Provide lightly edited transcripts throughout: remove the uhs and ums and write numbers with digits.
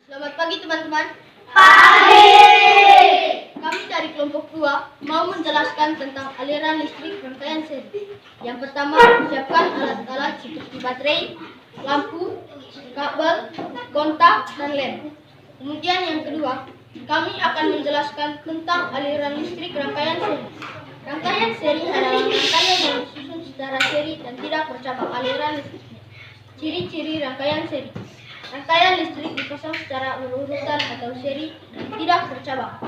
Selamat pagi teman-teman. Pagi. Kami dari kelompok 2 mau menjelaskan tentang aliran listrik rangkaian seri. Yang pertama, siapkan alat-alat seperti baterai, lampu, kabel, kontak, dan lem. Kemudian yang kedua, kami akan menjelaskan tentang aliran listrik rangkaian seri. Rangkaian seri adalah rangkaian yang disusun secara seri dan tidak bercabang aliran listriknya. Ciri-ciri rangkaian seri. Rangkaian listrik dipasang secara berurutan atau seri dan tidak bercabang.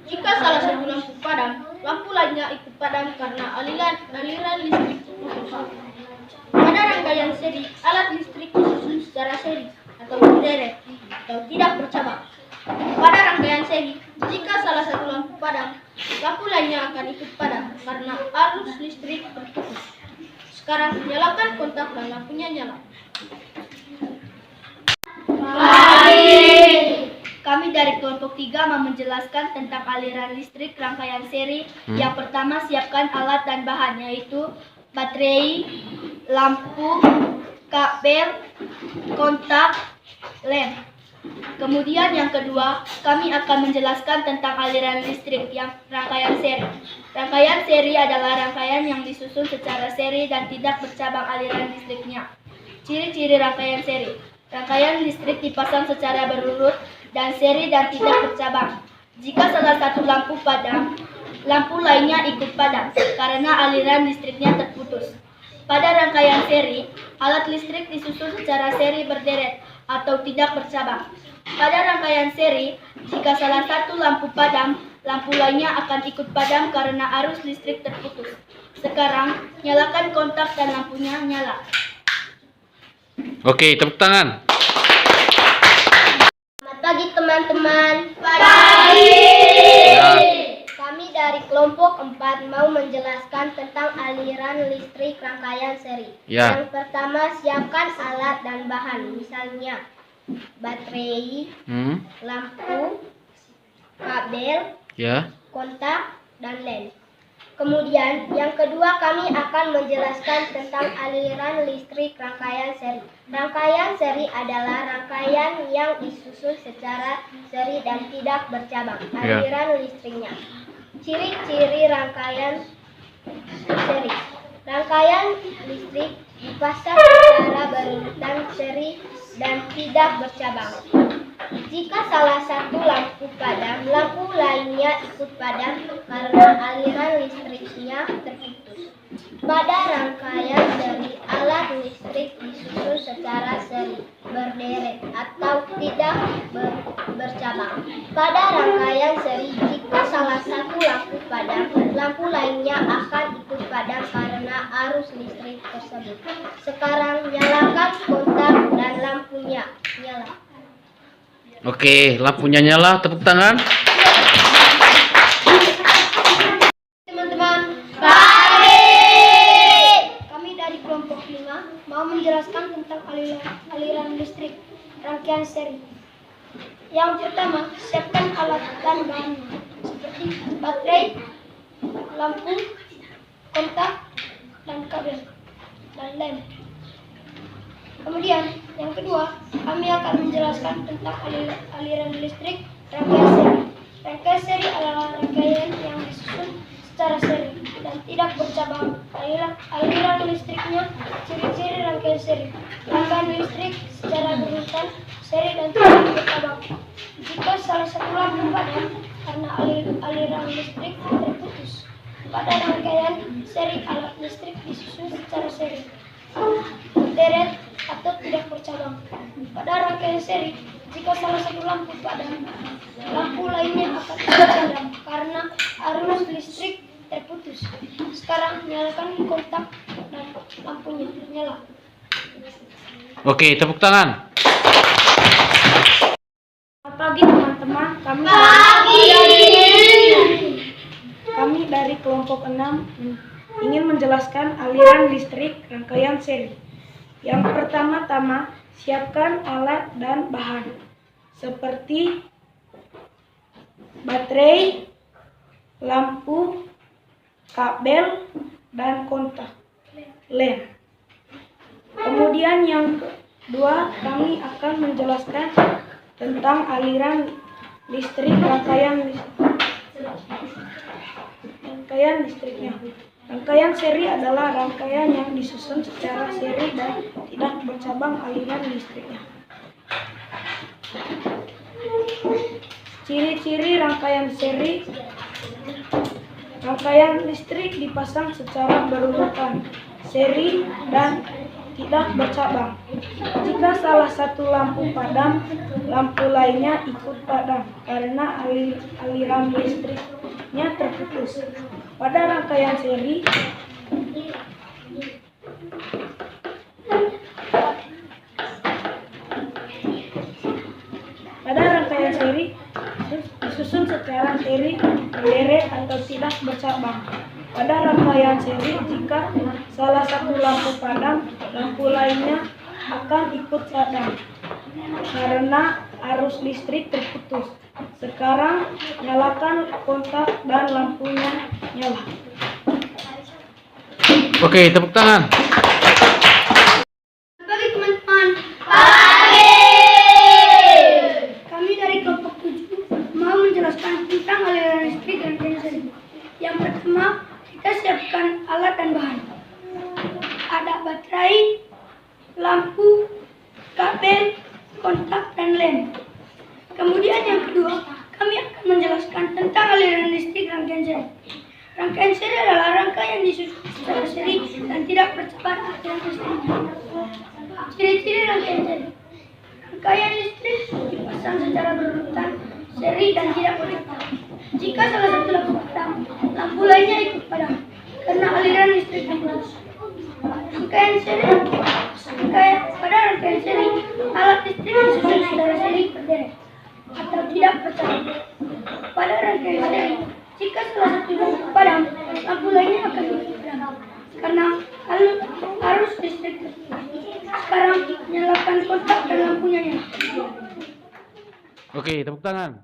Jika salah satu lampu padam, lampu lainnya ikut padam karena aliran listrik putus. Pada rangkaian seri, alat listrik disusun secara seri atau berderet atau tidak bercabang. Pada rangkaian seri, jika salah satu lampu padam, lampu lainnya akan ikut padam karena arus listrik terputus. Sekarang nyalakan kontak dan lampunya nyala. Kami dari kelompok 3 mau menjelaskan tentang aliran listrik rangkaian seri. Yang pertama, siapkan alat dan bahan, yaitu baterai, lampu, kabel, kontak, lem. Kemudian yang kedua, kami akan menjelaskan tentang aliran listrik yang rangkaian seri. Rangkaian seri adalah rangkaian yang disusun secara seri dan tidak bercabang aliran listriknya. Ciri-ciri rangkaian seri. Rangkaian listrik dipasang secara berurut dan seri dan tidak bercabang. Jika salah satu lampu padam, lampu lainnya ikut padam karena aliran listriknya terputus. Pada rangkaian seri, alat listrik disusun secara seri berderet atau tidak bercabang. Pada rangkaian seri, jika salah satu lampu padam, lampu lainnya akan ikut padam karena arus listrik terputus. Sekarang, nyalakan kontak dan lampunya nyala. Oke, tepuk tangan. Selamat pagi teman-teman. Pagi. Ya. Kami dari kelompok 4 mau menjelaskan tentang aliran listrik rangkaian seri. Ya. Yang pertama, siapkan alat dan bahan, misalnya baterai, lampu, kabel, Ya. kontak, dan lem. Kemudian, yang kedua kami akan menjelaskan tentang aliran listrik rangkaian seri. Rangkaian seri adalah rangkaian yang disusun secara seri dan tidak bercabang aliran listriknya. Ciri-ciri rangkaian seri. Rangkaian listrik dipasang secara berurutan seri dan tidak bercabang. Jika salah satu lampu padam, lampu lainnya ikut padam karena aliran listriknya terputus. Pada rangkaian seri, alat listrik disusun secara seri, berderet atau tidak bercabang. Pada rangkaian seri, jika salah satu lampu padam, lampu lainnya akan ikut padam karena arus listrik tersebut. Sekarang nyalakan kontak dan lampunya nyala. Oke, lampunya nyala, tepuk tangan. Teman-teman, Pagi. kami dari kelompok 5 mau menjelaskan tentang aliran listrik rangkaian seri. Yang pertama, siapkan alat dan bahannya seperti baterai, lampu, kontak, dan kabel, dan lem. Kemudian, yang kedua, kami akan menjelaskan tentang aliran listrik rangkaian seri. Rangkaian seri adalah rangkaian yang disusun secara seri dan tidak bercabang aliran listriknya. Ciri-ciri rangkaian seri. Rangkaian listrik secara berurutan, seri dan tidak bercabang. Jika salah satu lampu padam karena aliran listrik terputus. Pada rangkaian seri, alat listrik disusun secara seri, berderet atau tidak bercabang. Pada rangkaian seri, jika salah satu lampu padam, lampu lainnya akan padam karena arus listrik terputus. Sekarang nyalakan kontak dan lampunya nyala. Oke, tepuk tangan. Selamat pagi teman-teman. Kami dari kelompok 6 ingin menjelaskan aliran listrik rangkaian seri. Yang pertama-tama, siapkan alat dan bahan seperti baterai, lampu, kabel, dan kontak, lem. Kemudian yang kedua, kami akan menjelaskan tentang aliran listrik rangkaian listriknya. Rangkaian seri adalah rangkaian yang disusun secara seri dan tidak bercabang aliran listriknya. Ciri-ciri rangkaian seri: rangkaian listrik dipasang secara berurutan, seri, dan tidak bercabang. Jika salah satu lampu padam, lampu lainnya ikut padam karena aliran listriknya terputus. Pada rangkaian seri, disusun secara seri, berderet atau tidak bercabang. Pada rangkaian seri, jika salah satu lampu padam, lampu lainnya akan ikut padam karena arus listrik terputus. Sekarang nyalakan kontak dan lampunya nyala. Oke, tepuk tangan. Bagi teman-teman, kami dari kelompok 7 mau menjelaskan tentang aliran listrik dan seri. Yang pertama, kita siapkan alat dan bahan. Ada baterai, lampu, kabel, kontak, dan lem. Kemudian yang kedua, kami akan menjelaskan tentang aliran listrik rangkaian seri. Rangkaian seri adalah rangkaian yang disusun secara seri dan tidak bercabang aliran listriknya. Ciri-ciri rangkaian seri: rangkaian listrik dipasang secara berurutan, seri, dan tidak bercabang. Jika salah satu lampu padam, lampu lainnya ikut padam karena aliran listrik terputus. Pada rangkaian seri, alat listrik disusun secara seri berderet atau tidak bercabang. Pada rangkaian seri, jika salah satu lampu padam, lampu lainnya akan ikut padam karena arus listrik terputus. Sekarang nyalakan kontak dan lampunya nyala. Oke, tepuk tangan.